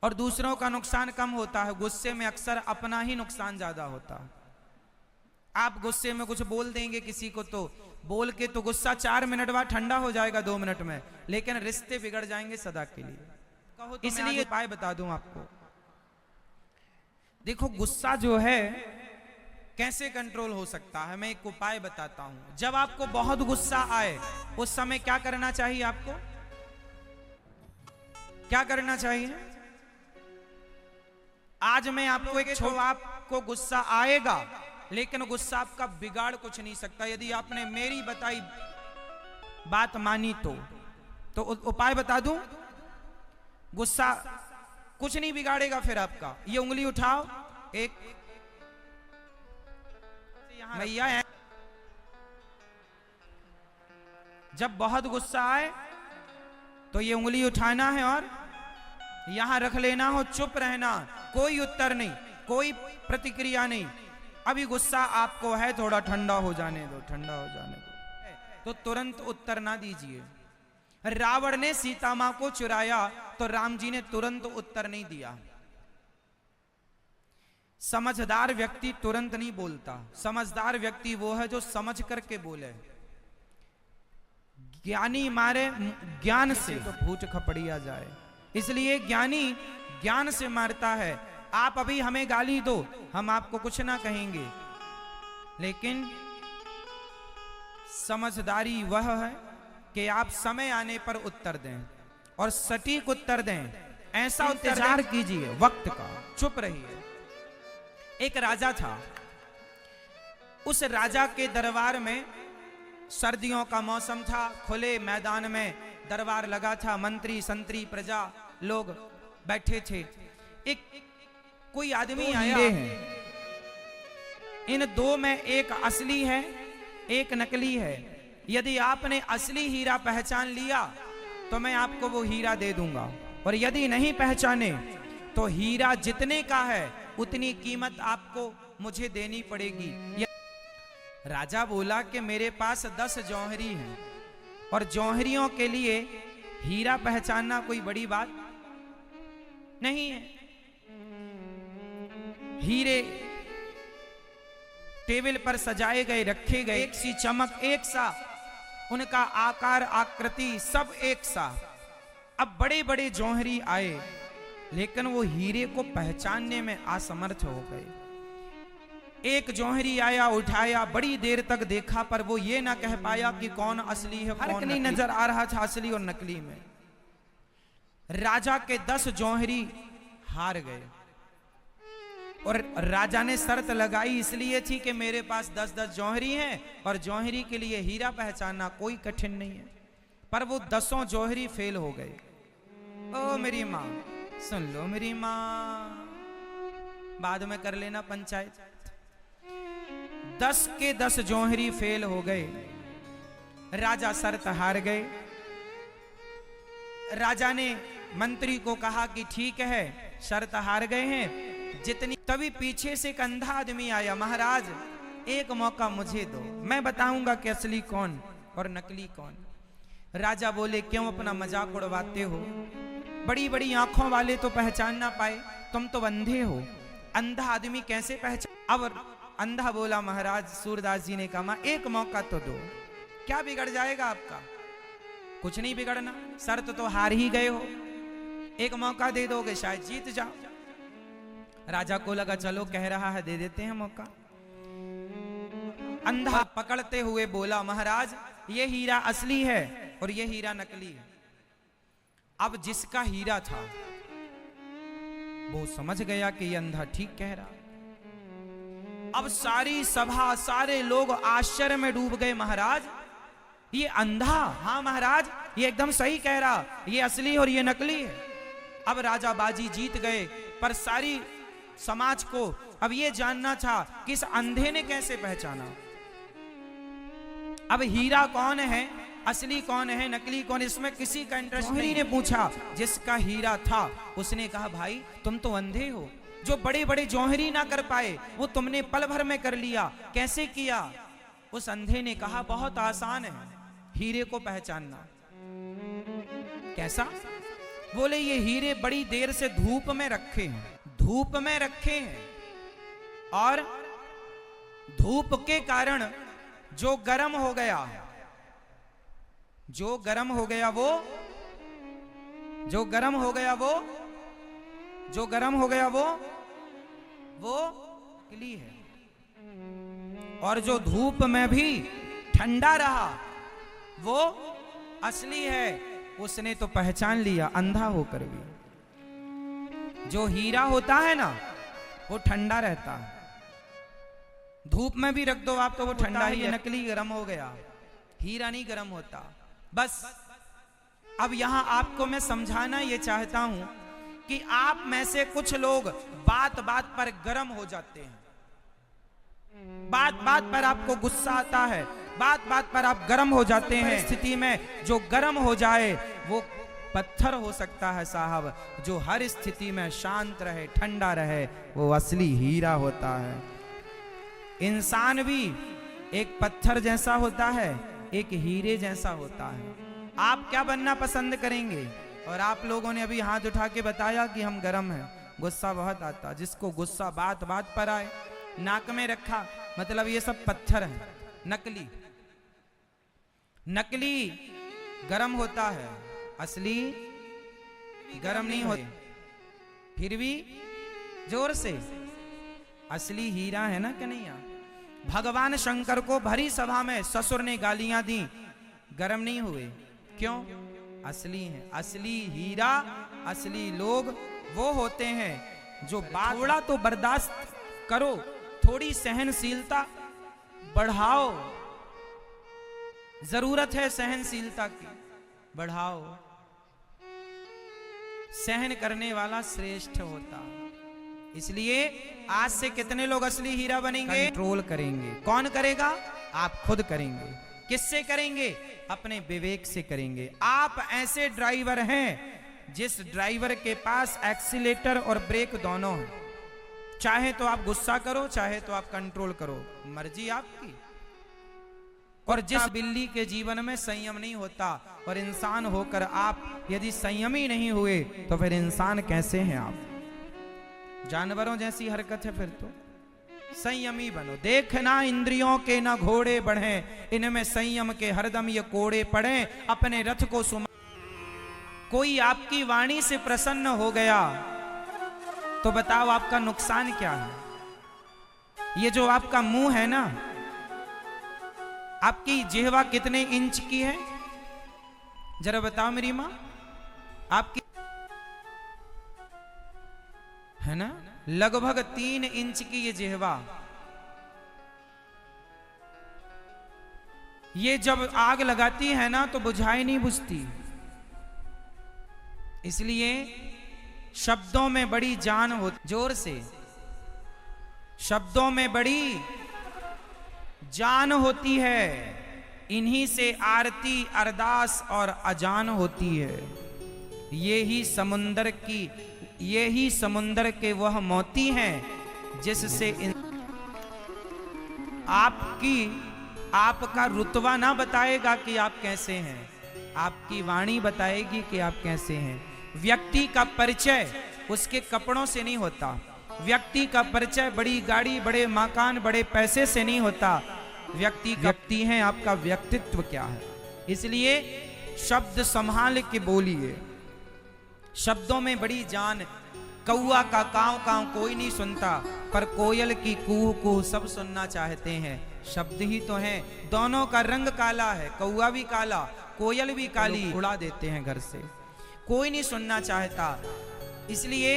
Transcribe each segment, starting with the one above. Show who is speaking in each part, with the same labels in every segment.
Speaker 1: और दूसरों का नुकसान कम होता है। गुस्से में अक्सर अपना ही नुकसान ज्यादा होता है। आप गुस्से में कुछ बोल देंगे किसी को, तो बोल के तो गुस्सा 4 मिनट बाद ठंडा हो जाएगा 2 मिनट में, लेकिन रिश्ते बिगड़ जाएंगे सदा के लिए। कहो तो इसलिए उपाय बता दूं आपको। देखो गुस्सा जो है कैसे कंट्रोल हो सकता है, मैं एक उपाय बताता हूं। जब आपको बहुत गुस्सा आए उस समय क्या करना चाहिए? आपको क्या करना चाहिए? आज मैं आपको एक आपको गुस्सा आएगा, लेकिन गुस्सा आपका बिगाड़ कुछ नहीं सकता यदि आपने मेरी बताई बात मानी तो उपाय बता दूं। गुस्सा कुछ नहीं बिगाड़ेगा फिर आपका। ये उंगली उठाओ, एक भैया है, जब बहुत गुस्सा आए तो ये उंगली उठाना है और यहां रख लेना हो, चुप रहना, कोई उत्तर नहीं, कोई प्रतिक्रिया नहीं। अभी गुस्सा आपको है, थोड़ा ठंडा हो जाने दो, ठंडा हो जाने दो, तो तुरंत उत्तर ना दीजिए। रावण ने सीता मां को चुराया तो राम जी ने तुरंत उत्तर नहीं दिया। समझदार व्यक्ति तुरंत नहीं बोलता। समझदार व्यक्ति वो है जो समझ करके बोले। ज्ञानी मारे ज्ञान से तो भूत खपड़िया जाए, इसलिए ज्ञानी ज्ञान से मारता है। आप अभी हमें गाली दो, हम आपको कुछ ना कहेंगे, लेकिन समझदारी वह है कि आप समय आने पर उत्तर दें और सटीक उत्तर दें। ऐसा इंतजार कीजिए वक्त का, चुप रहिए। एक राजा था, उस राजा के दरबार में सर्दियों का मौसम था, खुले मैदान में दरबार लगा था, मंत्री संतरी प्रजा लोग बैठे थे। एक कोई आदमी आया है, इन दो में एक असली है एक नकली है। यदि आपने असली हीरा पहचान लिया तो मैं आपको वो हीरा दे दूंगा, और यदि नहीं पहचाने तो हीरा जितने का है उतनी कीमत आपको मुझे देनी पड़ेगी। राजा बोला कि मेरे पास 10 जौहरी हैं और जौहरियों के लिए हीरा पहचानना कोई बड़ी बात नहीं है। हीरे टेबल पर सजाए गए, रखे गए, एक सी चमक, एक सा उनका आकार आकृति सब एक सा। अब बड़े बड़े जौहरी आए, लेकिन वो हीरे को पहचानने में असमर्थ हो गए। एक जौहरी आया, उठाया, बड़ी देर तक देखा, पर वो ये ना कह पाया कि कौन असली है कौन नहीं नजर आ रहा था असली और नकली में। राजा के 10 जौहरी हार गए और राजा ने शर्त लगाई इसलिए थी कि मेरे पास 10-10 जौहरी हैं और जौहरी के लिए हीरा पहचानना कोई कठिन नहीं है। पर वो 10 जौहरी फेल हो गए। ओ मेरी माँ सुन लो, मेरी माँ, बाद में कर लेना पंचायत। 10 के 10 जौहरी फेल हो गए। राजा शर्त हार गए। राजा ने मंत्री को कहा कि ठीक है, शर्त हार गए हैं, जितनी। तभी पीछे से एक अंधा आदमी आया, महाराज एक मौका मुझे दो, मैं बताऊंगा कि असली कौन और नकली कौन। राजा बोले क्यों अपना मजाक उड़वाते हो? बड़ी बड़ी आंखों वाले तो पहचान ना पाए, तुम तो अंधे हो, अंधा आदमी कैसे पहचान? अब अंधा बोला, महाराज सूरदास जी ने कहा एक मौका तो दो, क्या बिगड़ जाएगा आपका? कुछ नहीं बिगड़ना, शर्त तो हार ही गए हो, एक मौका दे दोगे शायद जीत जाओ। राजा को लगा चलो कह रहा है दे देते हैं मौका। अंधा पकड़ते हुए बोला, महाराज ये हीरा असली है और ये हीरा नकली है। अब जिसका हीरा था वो समझ गया कि ये अंधा ठीक कह रहा। अब सारी सभा, सारे लोग आश्चर्य में डूब गए, महाराज ये अंधा, हाँ महाराज ये एकदम सही कह रहा, ये असली और ये नकली है। अब राजा बाजी जीत गए, पर सारी समाज को अब ये जानना था कि इस अंधे ने कैसे पहचाना। अब हीरा कौन है, असली कौन है, नकली कौन, इसमें किसी का इंटरेस्ट नहीं। ने पूछा, जिसका हीरा था उसने कहा भाई तुम तो अंधे हो, जो बड़े बड़े जौहरी ना कर पाए वो तुमने पल भर में कर लिया, कैसे किया? उस अंधे ने कहा बहुत आसान है हीरे को पहचानना। कैसा? बोले ये हीरे बड़ी देर से धूप में रखे हैं, धूप में रखे हैं, और धूप के कारण जो गर्म हो गया, जो गर्म हो गया वो, जो गर्म हो गया वो, जो गर्म हो गया वो नकली है। और जो धूप में भी ठंडा रहा वो असली है। उसने तो पहचान लिया अंधा होकर भी। जो हीरा होता है ना वो ठंडा रहता है, धूप में भी रख दो आप तो वो ठंडा ही है। नकली गर्म हो गया, हीरा नहीं गर्म होता। बस अब यहां आपको मैं समझाना ये चाहता हूं कि आप में से कुछ लोग बात बात पर गर्म हो जाते हैं, बात बात पर आपको गुस्सा आता है, बात बात पर आप गर्म हो जाते हैं। स्थिति में जो गर्म हो जाए वो पत्थर हो सकता है साहब, जो हर स्थिति में शांत रहे, ठंडा रहे, वो असली हीरा होता है। इंसान भी एक पत्थर जैसा होता है, एक हीरे जैसा होता है। आप क्या बनना पसंद करेंगे? और आप लोगों ने अभी हाथ उठा के बताया कि हम गर्म हैं, गुस्सा बहुत आता। जिसको गुस्सा बात बात पर आए, नाक में रखा, मतलब ये सब पत्थर हैं, नकली। नकली गर्म होता है, असली गर्म नहीं होता, फिर भी जोर से। असली हीरा है ना कन्हैया। भगवान शंकर को भरी सभा में ससुर ने गालियां दी, गर्म नहीं हुए। क्यों? असली है। असली हीरा, असली लोग वो होते हैं जो बात, थोड़ा तो बर्दाश्त करो, थोड़ी सहनशीलता बढ़ाओ, जरूरत है सहनशीलता की, बढ़ाओ। सहन करने वाला श्रेष्ठ होता। इसलिए आज से कितने लोग असली हीरा बनेंगे? कंट्रोल करेंगे। कौन करेगा? आप खुद करेंगे। किससे करेंगे? अपने विवेक से करेंगे। आप ऐसे ड्राइवर हैं जिस ड्राइवर के पास एक्सीलेटर और ब्रेक दोनों है। चाहे तो आप गुस्सा करो, चाहे तो आप कंट्रोल करो, मर्जी आपकी। और जिस बिल्ली के जीवन में संयम नहीं होता, और इंसान होकर आप यदि संयमी नहीं हुए तो फिर इंसान कैसे हैं आप? जानवरों जैसी हरकत है फिर तो। संयमी बनो। देखना इंद्रियों के न घोड़े बढ़े, इनमें संयम के हरदम ये कोड़े पड़े। अपने रथ को सुमा। कोई आपकी वाणी से प्रसन्न हो गया तो बताओ आपका नुकसान क्या है? ये जो आपका मुंह है ना, आपकी जिह्वा कितने इंच की है? जरा बताओ मेरी मां। आपकी है ना लगभग 3 इंच की ये जिह्वा। ये जब आग लगाती है ना तो बुझाई नहीं बुझती। इसलिए शब्दों में बड़ी जान हो। जोर से। शब्दों में बड़ी जान होती है। इन्हीं से आरती, अरदास और अजान होती है। ये ही समुंदर के वह मोती हैं जिससे आपका रुतबा ना बताएगा कि आप कैसे हैं, आपकी वाणी बताएगी कि आप कैसे हैं। व्यक्ति का परिचय उसके कपड़ों से नहीं होता। व्यक्ति का परिचय बड़ी गाड़ी, बड़े मकान, बड़े पैसे से नहीं होता। व्यक्ति है आपका व्यक्तित्व क्या है। इसलिए शब्द संभाल के बोलिए। शब्दों में बड़ी जान। कौआ का काव काव कोई नहीं सुनता, पर कोयल की कूह कूह सब सुनना चाहते हैं। शब्द ही तो हैं। दोनों का रंग काला है, कौआ भी काला, कोयल भी काली, उड़ा देते हैं घर से। कोई नहीं सुनना चाहता। इसलिए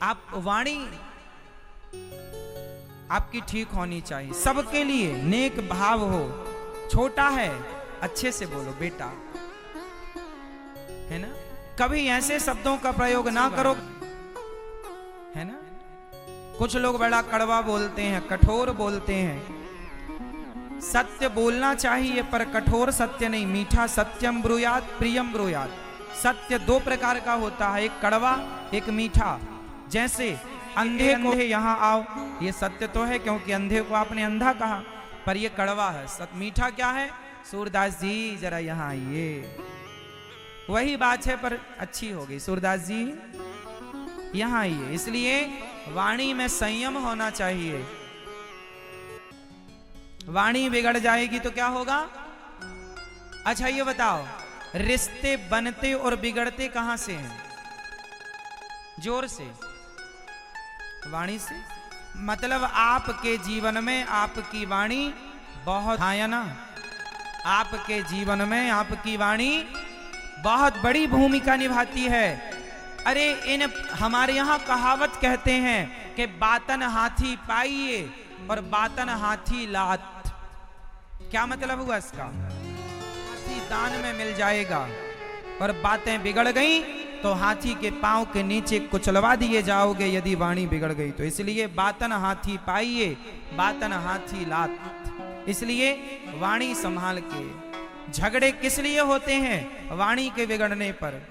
Speaker 1: आप वाणी आपकी ठीक होनी चाहिए। सबके लिए नेक भाव हो। छोटा है अच्छे से बोलो बेटा, है ना। कभी ऐसे शब्दों का प्रयोग ना करो, है ना। कुछ लोग बड़ा कड़वा बोलते हैं, कठोर बोलते हैं। सत्य बोलना चाहिए पर कठोर सत्य नहीं। मीठा सत्यम ब्रूयात प्रियम ब्रूयात। सत्य 2 प्रकार का होता है, एक कड़वा एक मीठा। जैसे अंधे को यहाँ आओ, ये सत्य तो है क्योंकि अंधे को आपने अंधा कहा, पर ये कड़वा है। मीठा क्या है? सूरदास जी जरा यहाँ आइए। वही बात है पर अच्छी होगी। सूरदास जी यहां आइए। इसलिए वाणी में संयम होना चाहिए। वाणी बिगड़ जाएगी तो क्या होगा? अच्छा ये बताओ, रिश्ते बनते और बिगड़ते कहां से हैं? जोर से, वाणी से। मतलब आपके जीवन में आपकी वाणी बहुत आया ना, आपके जीवन में आपकी वाणी बहुत बड़ी भूमिका निभाती है। अरे इन हमारे यहाँ कहावत कहते हैं कि बातन हाथी पाइए और बातन हाथी लात। क्या मतलब हुआ इसका? हाथी दान में मिल जाएगा और बातें बिगड़ गई तो हाथी के पांव के नीचे कुचलवा दिए जाओगे यदि वाणी बिगड़ गई तो। इसलिए बातन हाथी पाइए, बातन हाथी लात। इसलिए वाणी संभाल के। झगड़े किस लिए होते हैं? वाणी के बिगड़ने पर।